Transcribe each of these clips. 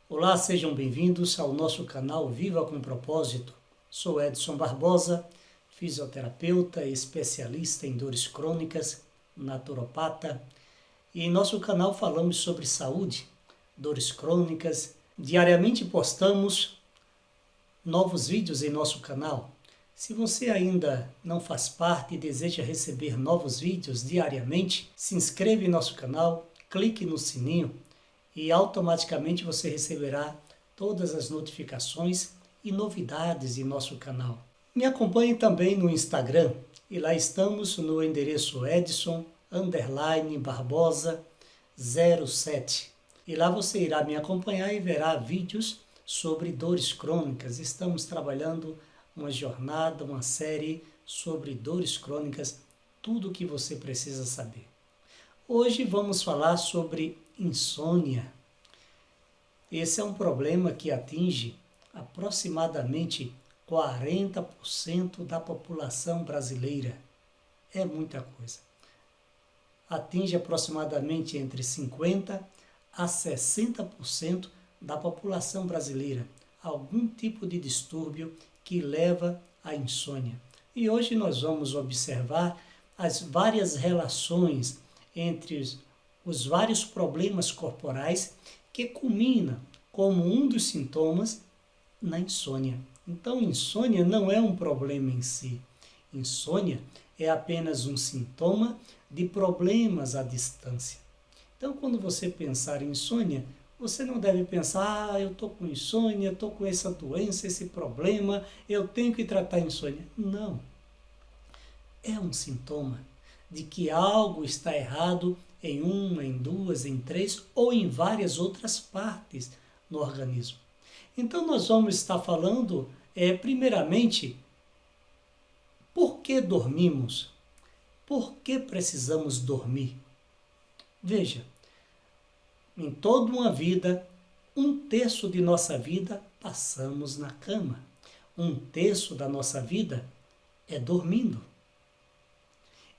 Olá, sejam bem-vindos ao nosso canal Viva com Propósito. Sou Edson Barbosa, fisioterapeuta e especialista em dores crônicas, naturopata. E em nosso canal falamos sobre saúde, dores crônicas. Diariamente postamos novos vídeos em nosso canal. Se você ainda não faz parte e deseja receber novos vídeos diariamente, se inscreva em nosso canal, clique no sininho e automaticamente você receberá todas as notificações e novidades em nosso canal. Me acompanhe também no Instagram e lá estamos no endereço Edson_Barbosa07. E lá você irá me acompanhar e verá vídeos sobre dores crônicas. Estamos trabalhando uma jornada, uma série sobre dores crônicas, tudo o que você precisa saber. Hoje vamos falar sobre insônia. Esse é um problema que atinge aproximadamente 40% da população brasileira. É muita coisa. Atinge aproximadamente entre 50% a 60% da população brasileira. Algum tipo de distúrbio que leva à insônia. E hoje nós vamos observar as várias relações entre os vários problemas corporais que culmina como um dos sintomas na insônia. Então, insônia não é um problema em si. Insônia é apenas um sintoma de problemas à distância. Então, quando você pensar em insônia, você não deve pensar, eu estou com insônia, estou com essa doença, esse problema, eu tenho que tratar a insônia. Não. É um sintoma de que algo está errado em uma, em duas, em três ou em várias outras partes no organismo. Então nós vamos estar falando, primeiramente, por que dormimos? Por que precisamos dormir? Veja, em toda uma vida, 1/3 de nossa vida passamos na cama. 1/3 da nossa vida é dormindo.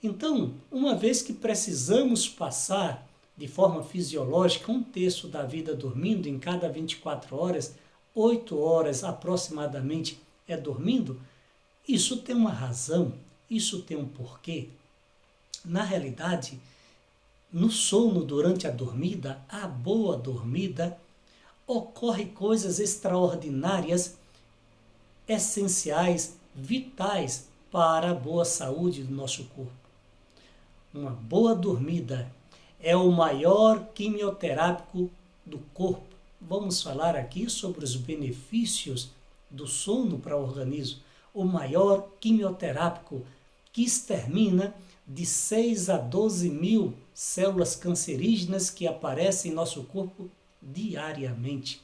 Então, uma vez que precisamos passar de forma fisiológica 1/3 da vida dormindo, em cada 24 horas, 8 horas aproximadamente é dormindo, isso tem uma razão, isso tem um porquê. Na realidade, no sono durante a dormida, a boa dormida, ocorrem coisas extraordinárias, essenciais, vitais para a boa saúde do nosso corpo. Uma boa dormida é o maior quimioterápico do corpo. Vamos falar aqui sobre os benefícios do sono para o organismo. O maior quimioterápico que extermina de 6 a 12 mil células cancerígenas que aparecem em nosso corpo diariamente.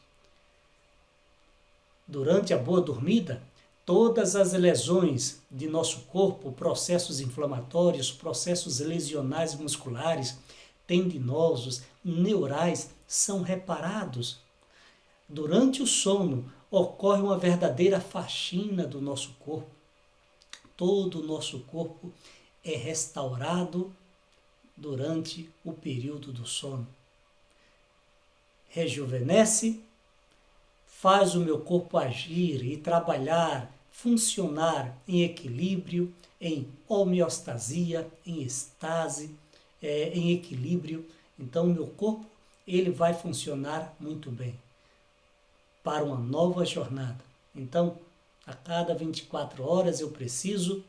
Durante a boa dormida, todas as lesões de nosso corpo, processos inflamatórios, processos lesionais musculares, tendinosos, neurais, são reparados. Durante o sono, ocorre uma verdadeira faxina do nosso corpo. Todo o nosso corpo é restaurado durante o período do sono. Rejuvenesce, faz o meu corpo agir e trabalhar, funcionar em equilíbrio, em homeostasia, em estase, em equilíbrio. Então, o meu corpo ele vai funcionar muito bem para uma nova jornada. Então, a cada 24 horas eu preciso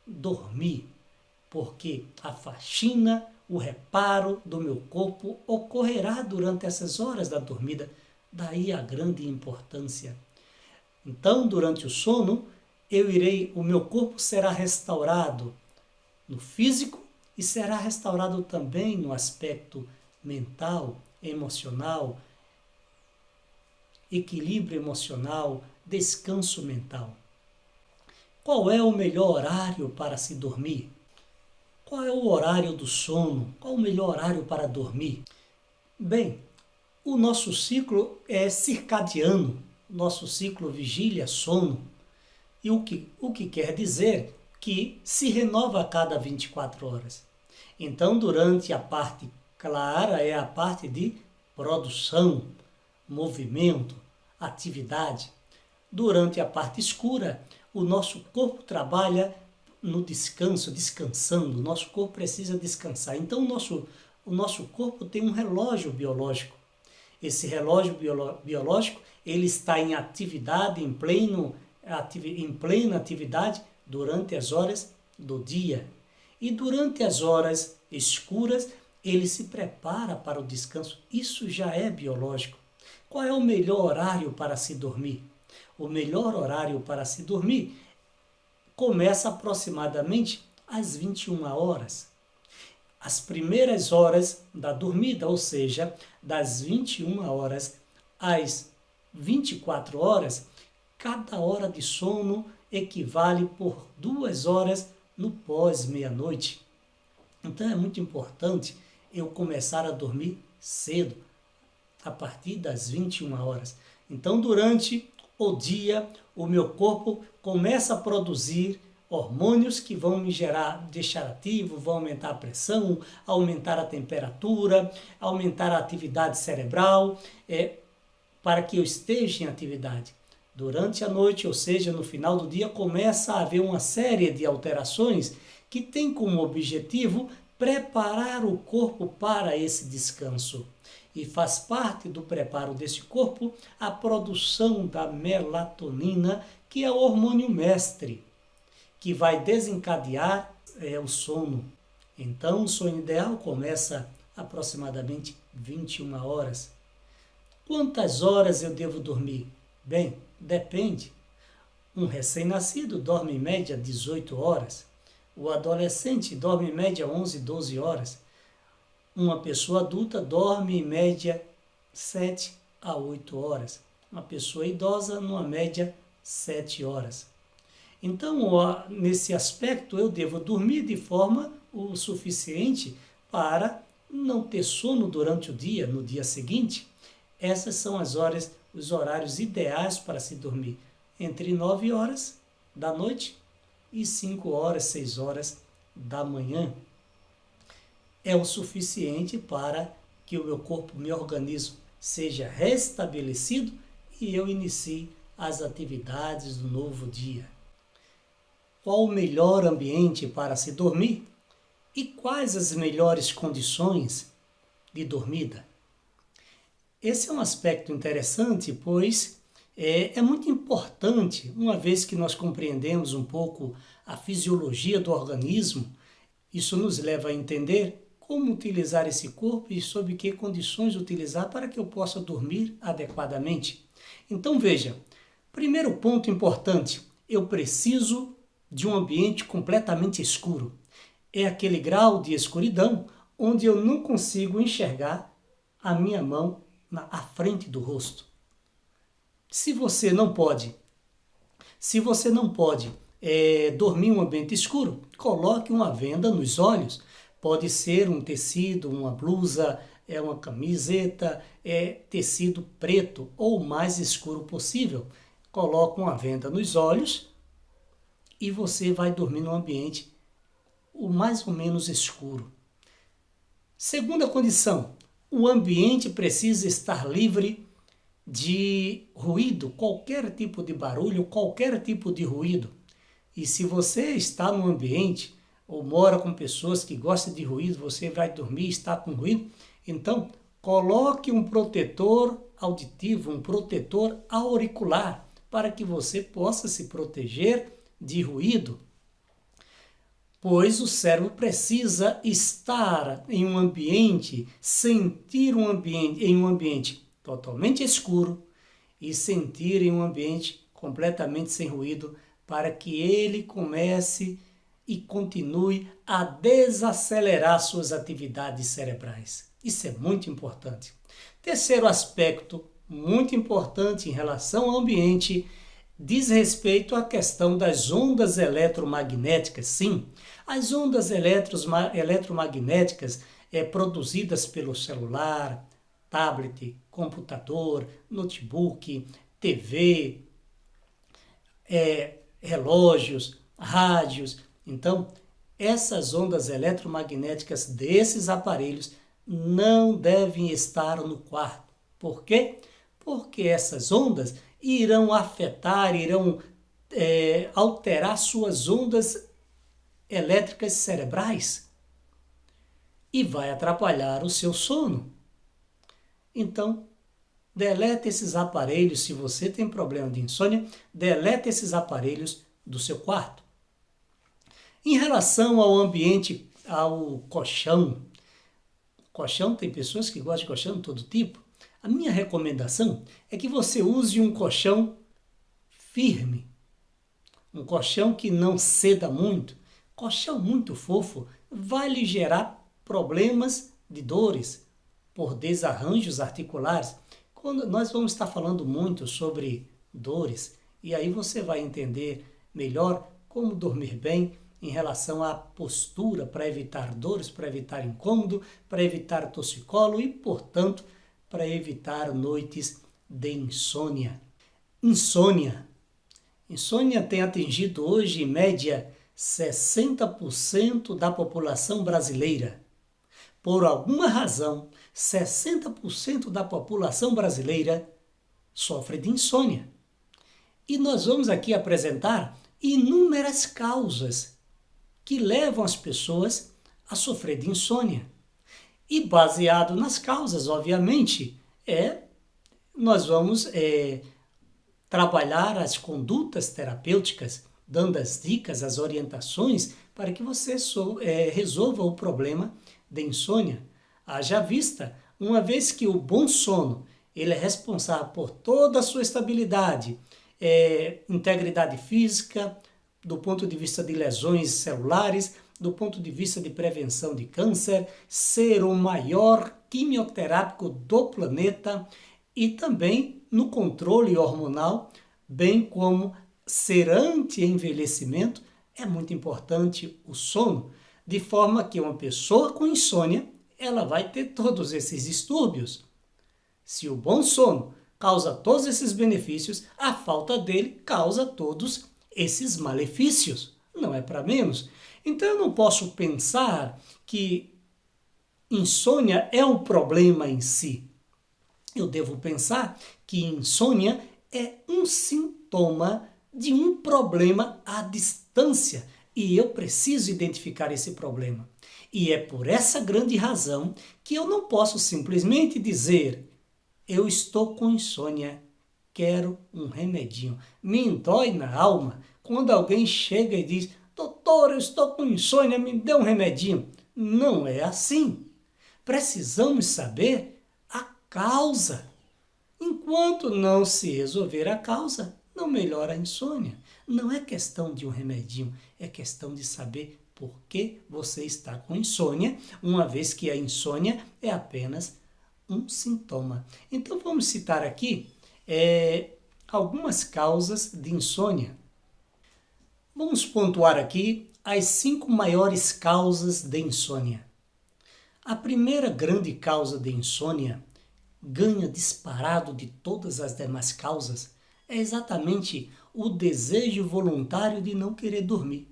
dormir, porque a faxina, o reparo do meu corpo ocorrerá durante essas horas da dormida. Daí a grande importância. Então, durante o sono, o meu corpo será restaurado no físico e será restaurado também no aspecto mental, emocional, equilíbrio emocional, descanso mental. Qual é o melhor horário para se dormir? Qual é o horário do sono? Qual o melhor horário para dormir? Bem, o nosso ciclo é circadiano, nosso ciclo vigília-sono. E o que quer dizer que se renova a cada 24 horas. Então, durante a parte clara, é a parte de produção, movimento, atividade. Durante a parte escura, o nosso corpo trabalha no descanso, descansando. O nosso corpo precisa descansar. Então, o nosso corpo tem um relógio biológico. Esse relógio biológico, ele está em atividade, em plena atividade durante as horas do dia. E durante as horas escuras, ele se prepara para o descanso. Isso já é biológico. Qual é o melhor horário para se dormir? O melhor horário para se dormir começa aproximadamente às 21 horas. As primeiras horas da dormida, ou seja, das 21 horas às 24 horas, cada hora de sono equivale por 2 horas no pós-meia-noite. Então é muito importante eu começar a dormir cedo, a partir das 21 horas. Então, durante o dia, o meu corpo começa a produzir hormônios que vão me deixar ativo, vão aumentar a pressão, aumentar a temperatura, aumentar a atividade cerebral, para que eu esteja em atividade. Durante a noite, ou seja, no final do dia, começa a haver uma série de alterações que tem como objetivo preparar o corpo para esse descanso. E faz parte do preparo desse corpo a produção da melatonina, que é o hormônio mestre, que vai desencadear o sono. Então, o sono ideal começa aproximadamente 21 horas. Quantas horas eu devo dormir? Bem, depende. Um recém-nascido dorme em média 18 horas. O adolescente dorme em média 11, 12 horas. Uma pessoa adulta dorme em média 7 a 8 horas. Uma pessoa idosa, numa média 7 horas. Então, nesse aspecto, eu devo dormir de forma o suficiente para não ter sono durante o dia, no dia seguinte. Essas são as horas, os horários ideais para se dormir. Entre 9 horas da noite e 5 horas, 6 horas da manhã. É o suficiente para que o meu corpo, meu organismo, seja restabelecido e eu inicie as atividades do novo dia. Qual o melhor ambiente para se dormir? E quais as melhores condições de dormida? Esse é um aspecto interessante, pois é muito importante, uma vez que nós compreendemos um pouco a fisiologia do organismo, isso nos leva a entender como utilizar esse corpo e sob que condições utilizar para que eu possa dormir adequadamente. Então veja, primeiro ponto importante, eu preciso de um ambiente completamente escuro. É aquele grau de escuridão onde eu não consigo enxergar a minha mão à frente do rosto. Se você não pode dormir em um ambiente escuro, coloque uma venda nos olhos. Pode ser um tecido, uma blusa, uma camiseta, tecido preto ou o mais escuro possível. Coloque uma venda nos olhos e você vai dormir num ambiente o mais ou menos escuro. Segunda condição, o ambiente precisa estar livre de ruído, qualquer tipo de barulho, qualquer tipo de ruído. E se você está num ambiente ou mora com pessoas que gostam de ruído, você vai dormir e está com ruído, então coloque um protetor auditivo, um protetor auricular, para que você possa se proteger de ruído. Pois o cérebro precisa estar em um ambiente, sentir em um ambiente totalmente escuro e sentir em um ambiente completamente sem ruído, para que ele comece e continue a desacelerar suas atividades cerebrais. Isso é muito importante. Terceiro aspecto muito importante em relação ao ambiente diz respeito à questão das ondas eletromagnéticas. Sim, as ondas eletromagnéticas produzidas pelo celular, tablet, computador, notebook, TV, relógios, rádios. Então, essas ondas eletromagnéticas desses aparelhos não devem estar no quarto. Por quê? porque essas ondas irão afetar, irão alterar suas ondas elétricas cerebrais e vai atrapalhar o seu sono. Então, deleta esses aparelhos. Se você tem problema de insônia, deleta esses aparelhos do seu quarto. Em relação ao ambiente, ao colchão, tem pessoas que gostam de colchão de todo tipo. A minha recomendação é que você use um colchão firme, um colchão que não ceda muito. Colchão muito fofo vai lhe gerar problemas de dores por desarranjos articulares. Quando nós vamos estar falando muito sobre dores, e aí você vai entender melhor como dormir bem em relação à postura para evitar dores, para evitar incômodo, para evitar torcicolo e, portanto, para evitar noites de insônia. Insônia tem atingido hoje, em média, 60% da população brasileira. Por alguma razão, 60% da população brasileira sofre de insônia. E nós vamos aqui apresentar inúmeras causas que levam as pessoas a sofrer de insônia. E baseado nas causas, obviamente, nós vamos trabalhar as condutas terapêuticas, dando as dicas, as orientações para que você resolva o problema de insônia. Haja vista, uma vez que o bom sono ele é responsável por toda a sua estabilidade, integridade física, do ponto de vista de lesões celulares, do ponto de vista de prevenção de câncer, ser o maior quimioterápico do planeta e também no controle hormonal, bem como ser anti-envelhecimento, é muito importante o sono, de forma que uma pessoa com insônia, ela vai ter todos esses distúrbios. Se o bom sono causa todos esses benefícios, a falta dele causa todos esses malefícios. Não é para menos. Então eu não posso pensar que insônia é um problema em si. Eu devo pensar que insônia é um sintoma de um problema à distância e eu preciso identificar esse problema. E é por essa grande razão que eu não posso simplesmente dizer: eu estou com insônia, quero um remedinho. Me dói na alma quando alguém chega e diz: doutor, eu estou com insônia, me dê um remedinho. Não é assim. Precisamos saber a causa. Enquanto não se resolver a causa, não melhora a insônia. Não é questão de um remedinho, é questão de saber por que você está com insônia, uma vez que a insônia é apenas um sintoma. Então vamos citar aqui algumas causas de insônia. Vamos pontuar aqui as 5 maiores causas de insônia. A primeira grande causa de insônia, ganha disparado de todas as demais causas, é exatamente o desejo voluntário de não querer dormir.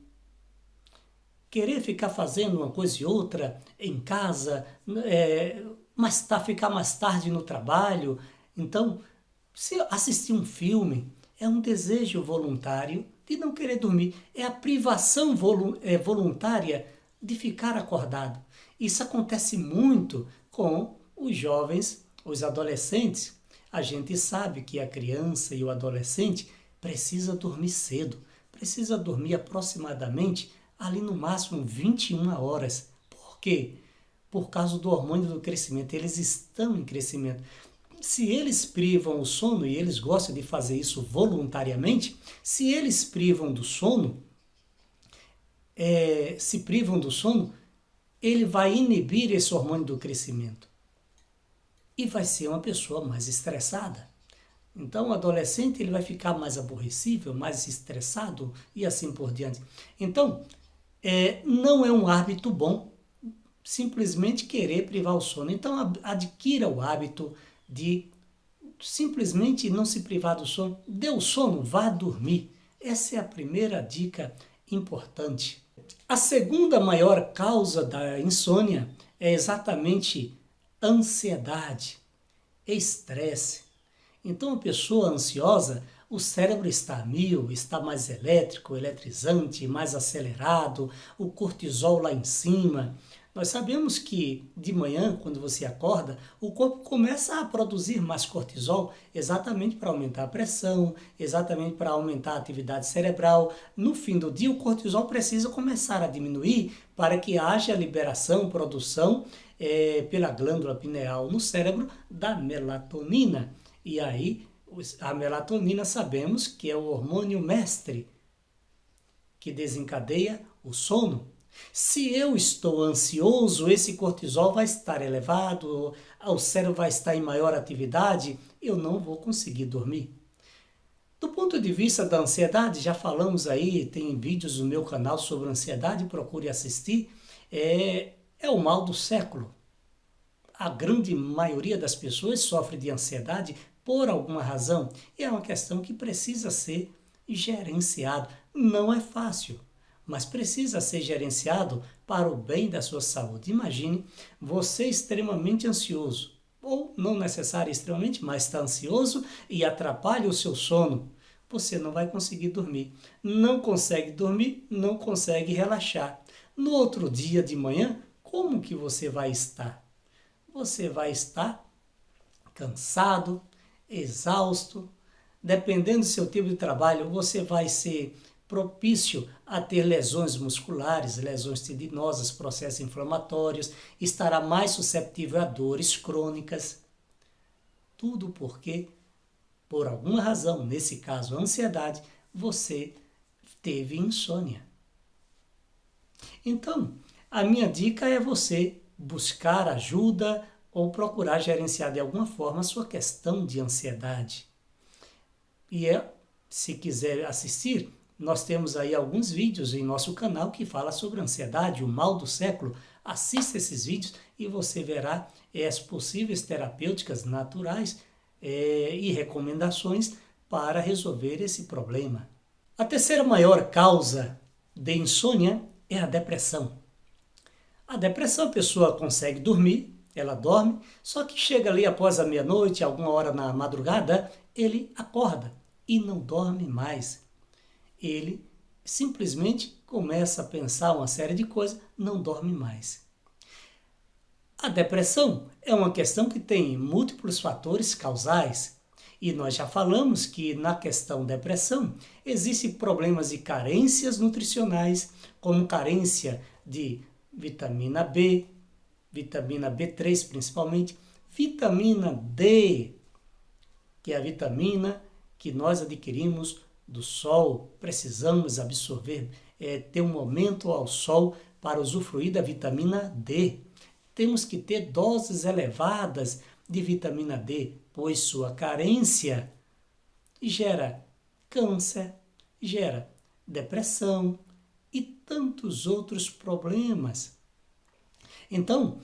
Querer ficar fazendo uma coisa e outra em casa, ficar mais tarde no trabalho. Então, se assistir um filme, é um desejo voluntário de não querer dormir. É a privação voluntária de ficar acordado. Isso acontece muito com os jovens, os adolescentes. A gente sabe que a criança e o adolescente precisa dormir cedo. Precisa dormir aproximadamente ali no máximo 21 horas. Por quê? Por causa do hormônio do crescimento. Eles estão em crescimento. Se eles privam o sono, e eles gostam de fazer isso voluntariamente, se eles privam do sono, ele vai inibir esse hormônio do crescimento. E vai ser uma pessoa mais estressada. Então o adolescente ele vai ficar mais aborrecível, mais estressado e assim por diante. Então, não é um hábito bom simplesmente querer privar o sono. Então adquira o hábito de simplesmente não se privar do sono. Deu sono, vá dormir. Essa é a primeira dica importante. A segunda maior causa da insônia é exatamente ansiedade, estresse. Então, a pessoa ansiosa, o cérebro está a mil, está mais elétrico, eletrizante, mais acelerado, o cortisol lá em cima. Nós sabemos que de manhã, quando você acorda, o corpo começa a produzir mais cortisol exatamente para aumentar a pressão, exatamente para aumentar a atividade cerebral. No fim do dia, o cortisol precisa começar a diminuir para que haja liberação, produção pela glândula pineal no cérebro da melatonina. E aí, a melatonina sabemos que é o hormônio mestre que desencadeia o sono. Se eu estou ansioso, esse cortisol vai estar elevado, o cérebro vai estar em maior atividade, eu não vou conseguir dormir. Do ponto de vista da ansiedade, já falamos aí, tem vídeos no meu canal sobre ansiedade, procure assistir, é o mal do século. A grande maioria das pessoas sofre de ansiedade por alguma razão e é uma questão que precisa ser gerenciado. Não é fácil, mas precisa ser gerenciado para o bem da sua saúde. Imagine você extremamente ansioso, ou não necessário extremamente, mas está ansioso e atrapalha o seu sono. Você não vai conseguir dormir. Não consegue dormir, não consegue relaxar. No outro dia de manhã, como que você vai estar? Você vai estar cansado, exausto. Dependendo do seu tipo de trabalho, você vai ser propício a ter lesões musculares, lesões tendinosas, processos inflamatórios, estará mais susceptível a dores crônicas. Tudo porque, por alguma razão, nesse caso a ansiedade, você teve insônia. Então, a minha dica é você buscar ajuda ou procurar gerenciar de alguma forma a sua questão de ansiedade. E se quiser assistir, nós temos aí alguns vídeos em nosso canal que fala sobre ansiedade, o mal do século. Assista esses vídeos e você verá as possíveis terapêuticas naturais e recomendações para resolver esse problema. A terceira maior causa de insônia é a depressão. A depressão, a pessoa consegue dormir, ela dorme, só que chega ali após a meia-noite, alguma hora na madrugada, ele acorda e não dorme mais. Ele simplesmente começa a pensar uma série de coisas, não dorme mais. A depressão é uma questão que tem múltiplos fatores causais. E nós já falamos que na questão depressão existem problemas de carências nutricionais, como carência de vitamina B, vitamina B3 principalmente, vitamina D, que é a vitamina que nós adquirimos do sol, precisamos absorver, ter um momento ao sol para usufruir da vitamina D. Temos que ter doses elevadas de vitamina D, pois sua carência gera câncer, gera depressão e tantos outros problemas. Então,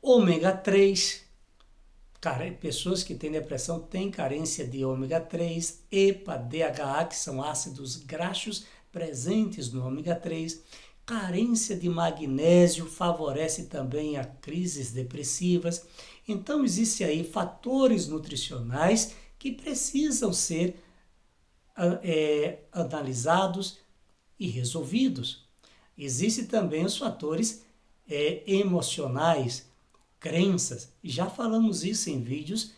ômega 3, pessoas que têm depressão têm carência de ômega 3, EPA, DHA, que são ácidos graxos presentes no ômega 3. Carência de magnésio favorece também a crises depressivas. Então, existem aí fatores nutricionais que precisam ser analisados e resolvidos. Existem também os fatores emocionais, crenças. Já falamos isso em vídeos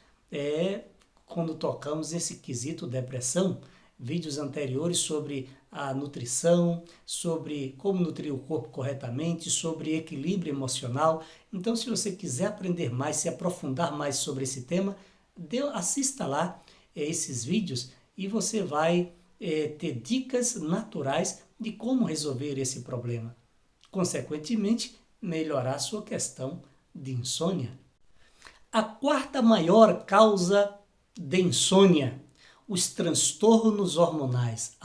quando tocamos esse quesito depressão, vídeos anteriores sobre a nutrição, sobre como nutrir o corpo corretamente, sobre equilíbrio emocional. Então, se você quiser aprender mais, se aprofundar mais sobre esse tema, assista lá esses vídeos e você vai ter dicas naturais de como resolver esse problema. Consequentemente, melhorar a sua questão de insônia. A quarta maior causa de insônia, os transtornos hormonais.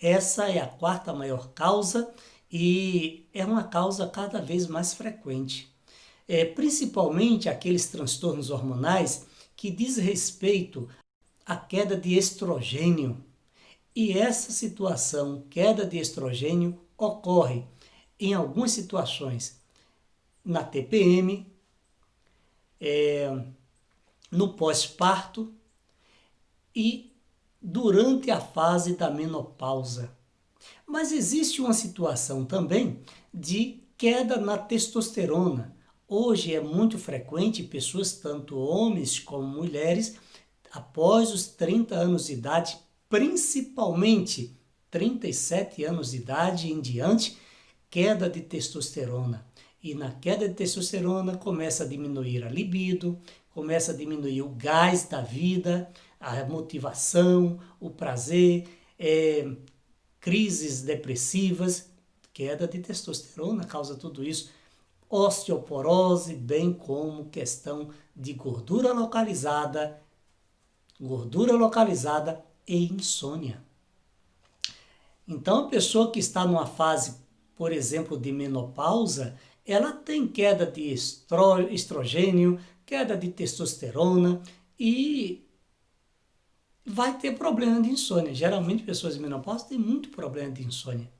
Essa é a quarta maior causa e é uma causa cada vez mais frequente. Principalmente aqueles transtornos hormonais que diz respeito à queda de estrogênio. E essa situação, queda de estrogênio, ocorre em algumas situações na TPM, no pós-parto e durante a fase da menopausa. Mas existe uma situação também de queda na testosterona. Hoje é muito frequente pessoas, tanto homens como mulheres, após os 30 anos de idade, principalmente 37 anos de idade em diante, queda de testosterona. E na queda de testosterona começa a diminuir a libido, começa a diminuir o gás da vida, a motivação, o prazer, crises depressivas, queda de testosterona causa tudo isso, osteoporose, bem como questão de gordura localizada e insônia. Então, a pessoa que está numa fase, por exemplo, de menopausa, ela tem queda de estrogênio, queda de testosterona e vai ter problema de insônia. Geralmente, pessoas de menopausa têm muito problema de insônia.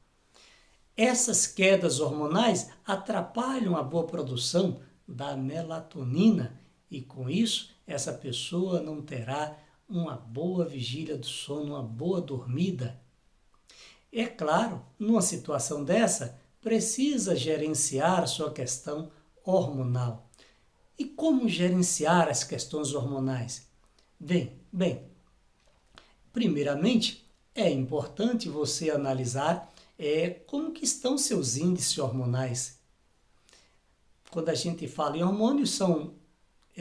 Essas quedas hormonais atrapalham a boa produção da melatonina e, com isso, essa pessoa não terá uma boa vigília do sono, uma boa dormida. É claro, numa situação dessa, precisa gerenciar sua questão hormonal. E como gerenciar as questões hormonais? Bem, primeiramente, é importante você analisar como que estão seus índices hormonais. Quando a gente fala em hormônios, são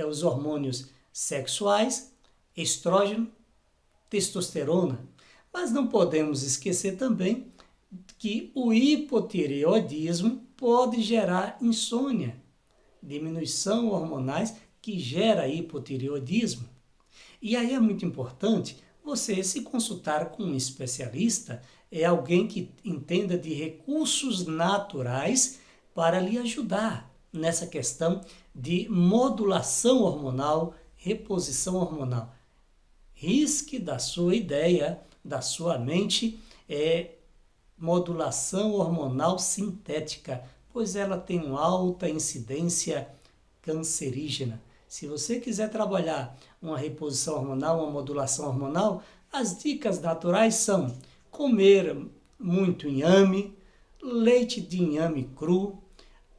os hormônios sexuais, estrógeno, testosterona. Mas não podemos esquecer também que o hipotireoidismo pode gerar insônia, diminuição hormonais que gera hipotireoidismo. E aí é muito importante você se consultar com um especialista, alguém que entenda de recursos naturais para lhe ajudar nessa questão de modulação hormonal, reposição hormonal. Risque da sua ideia, da sua mente, modulação hormonal sintética, pois ela tem uma alta incidência cancerígena. Se você quiser trabalhar uma reposição hormonal, uma modulação hormonal, as dicas naturais são comer muito inhame, leite de inhame cru,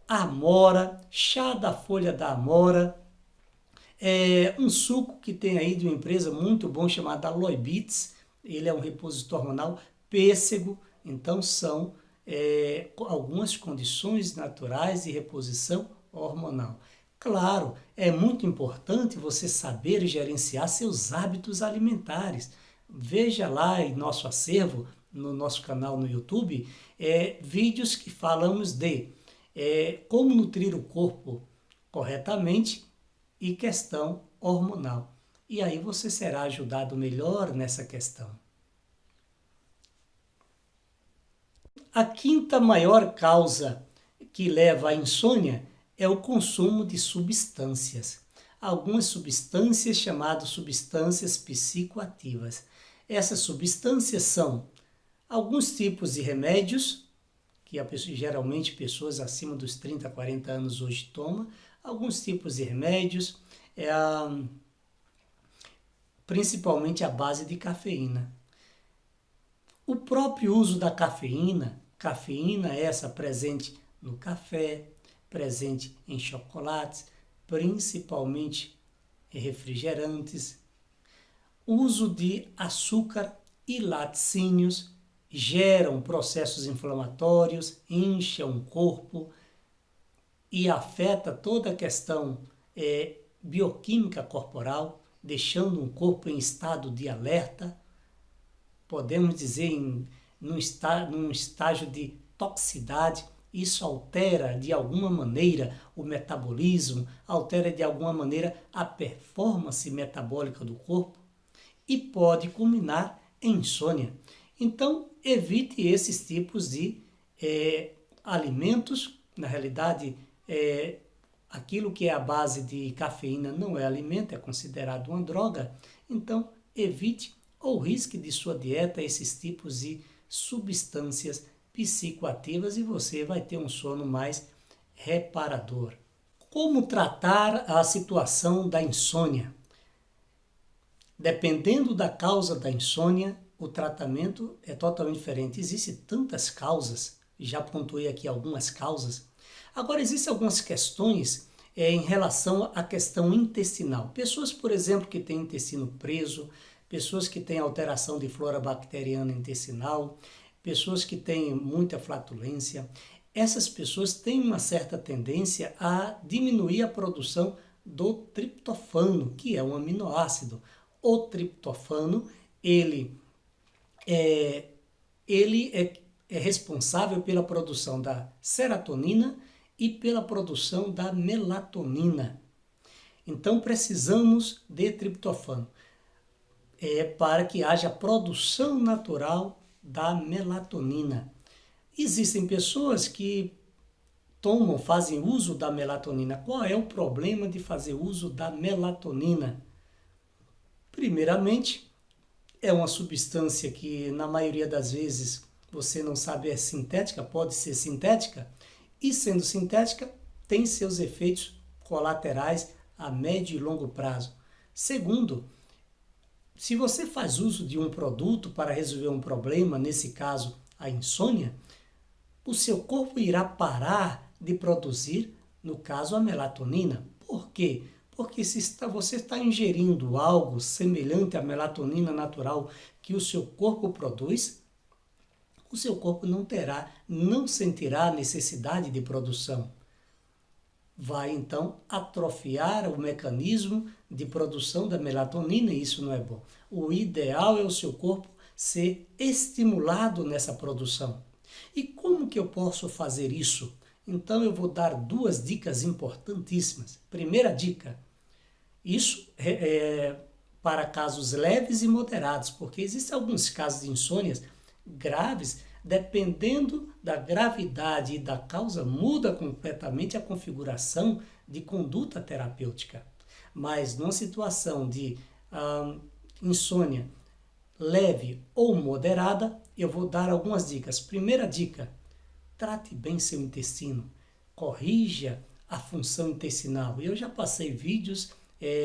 amora, chá da folha da amora, um suco que tem aí de uma empresa muito bom chamada Aloe Beats, ele é um repositor hormonal, pêssego. Então são algumas condições naturais de reposição hormonal. Claro, é muito importante você saber gerenciar seus hábitos alimentares. Veja lá em nosso acervo, no nosso canal no YouTube, vídeos que falamos de como nutrir o corpo corretamente e questão hormonal. E aí você será ajudado melhor nessa questão. A quinta maior causa que leva à insônia é o consumo de substâncias. Algumas substâncias chamadas substâncias psicoativas. Essas substâncias são alguns tipos de remédios, que geralmente pessoas acima dos 30, 40 anos hoje tomam, alguns tipos de remédios, principalmente à base de cafeína. O próprio uso da cafeína essa presente no café, presente em chocolates, principalmente em refrigerantes. Uso de açúcar e laticínios geram processos inflamatórios, incham o corpo e afeta toda a questão bioquímica corporal, deixando um corpo em estado de alerta, podemos dizer num estágio de toxicidade. Isso altera de alguma maneira o metabolismo, altera de alguma maneira a performance metabólica do corpo e pode culminar em insônia. Então, evite esses tipos de alimentos. Na realidade, aquilo que é a base de cafeína não é alimento, é considerado uma droga. Então, evite ou risque de sua dieta esses tipos de substâncias psicoativas e você vai ter um sono mais reparador. Como tratar a situação da insônia? Dependendo da causa da insônia, o tratamento é totalmente diferente. Existem tantas causas, já pontuei aqui algumas causas. Agora, existem algumas questões em relação à questão intestinal. Pessoas, por exemplo, que têm intestino preso, pessoas que têm alteração de flora bacteriana intestinal, pessoas que têm muita flatulência, essas pessoas têm uma certa tendência a diminuir a produção do triptofano, que é um aminoácido. O triptofano, ele é responsável pela produção da serotonina e pela produção da melatonina. Então, precisamos de triptofano para que haja produção natural da melatonina. Existem pessoas que fazem uso da melatonina. Qual é o problema de fazer uso da melatonina? Primeiramente, é uma substância que na maioria das vezes você não sabe, é sintética, pode ser sintética, e sendo sintética, tem seus efeitos colaterais a médio e longo prazo. Segundo, se você faz uso de um produto para resolver um problema, nesse caso a insônia, o seu corpo irá parar de produzir, no caso, a melatonina. Por quê? Porque você está ingerindo algo semelhante à melatonina natural que o seu corpo produz, o seu corpo não sentirá a necessidade de produção. Vai então atrofiar o mecanismo de produção da melatonina e isso não é bom. O ideal é o seu corpo ser estimulado nessa produção. E como que eu posso fazer isso? Então eu vou dar 2 dicas importantíssimas. Primeira dica, isso é para casos leves e moderados, porque existem alguns casos de insônias graves, dependendo da gravidade e da causa, muda completamente a configuração de conduta terapêutica. Mas numa situação de insônia leve ou moderada, eu vou dar algumas dicas. Primeira dica, trate bem seu intestino, corrija a função intestinal. Eu já passei vídeos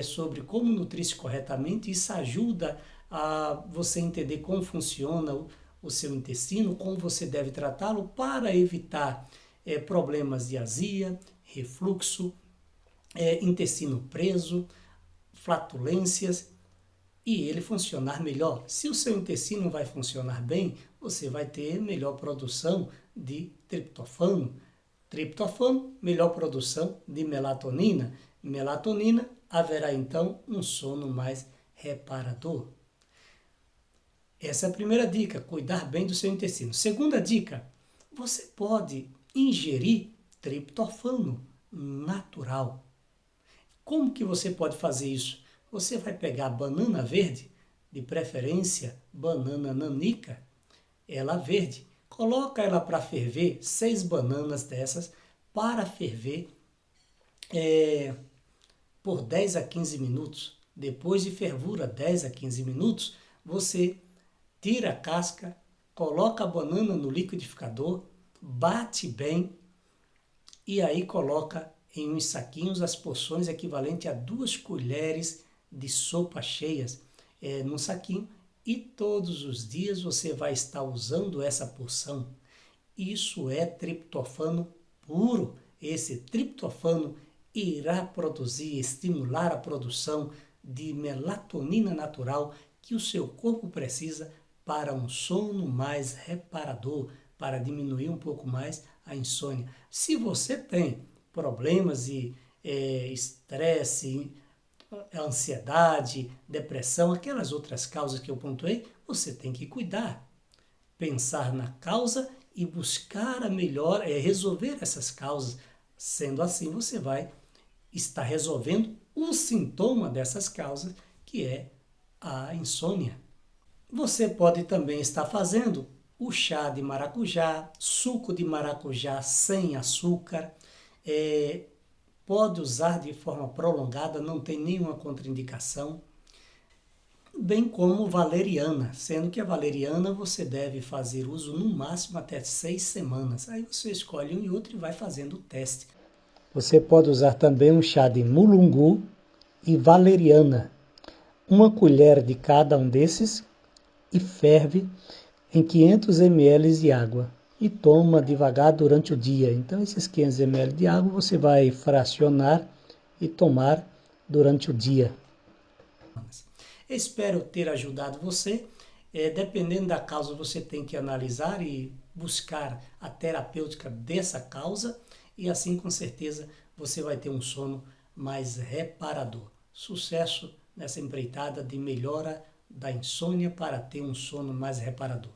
sobre como nutrir-se corretamente, isso ajuda a você entender como funciona o seu intestino, como você deve tratá-lo para evitar problemas de azia, refluxo, intestino preso, flatulências e ele funcionar melhor. Se o seu intestino vai funcionar bem, você vai ter melhor produção de triptofano. Triptofano, melhor produção de melatonina. Melatonina, haverá então um sono mais reparador. Essa é a primeira dica, cuidar bem do seu intestino. Segunda dica, você pode ingerir triptofano natural. Como que você pode fazer isso? Você vai pegar banana verde, de preferência banana nanica, ela verde, coloca ela para ferver, 6 bananas dessas, para ferver por 10 a 15 minutos. Depois de fervura, 10 a 15 minutos, você tira a casca, coloca a banana no liquidificador, bate bem e aí coloca em uns saquinhos as porções equivalentes a 2 colheres de sopa cheias num saquinho e todos os dias você vai estar usando essa porção. Isso é triptofano puro. Esse triptofano irá produzir, estimular a produção de melatonina natural que o seu corpo precisa para um sono mais reparador, para diminuir um pouco mais a insônia. Se você tem problemas de estresse, ansiedade, depressão, aquelas outras causas que eu pontuei, você tem que cuidar, pensar na causa e buscar a melhor, resolver essas causas. Sendo assim, você vai estar resolvendo o sintoma dessas causas, que é a insônia. Você pode também estar fazendo o chá de maracujá, suco de maracujá sem açúcar, pode usar de forma prolongada, não tem nenhuma contraindicação, bem como valeriana, sendo que a valeriana você deve fazer uso no máximo até 6 semanas. Aí você escolhe um e outro e vai fazendo o teste. Você pode usar também um chá de mulungu e valeriana. uma colher de cada um desses e ferve em 500 ml de água e toma devagar durante o dia. Então esses 500 ml de água você vai fracionar e tomar durante o dia. Espero ter ajudado você. Dependendo da causa, você tem que analisar e buscar a terapêutica dessa causa, e assim com certeza você vai ter um sono mais reparador. Sucesso nessa empreitada de melhora da insônia para ter um sono mais reparador.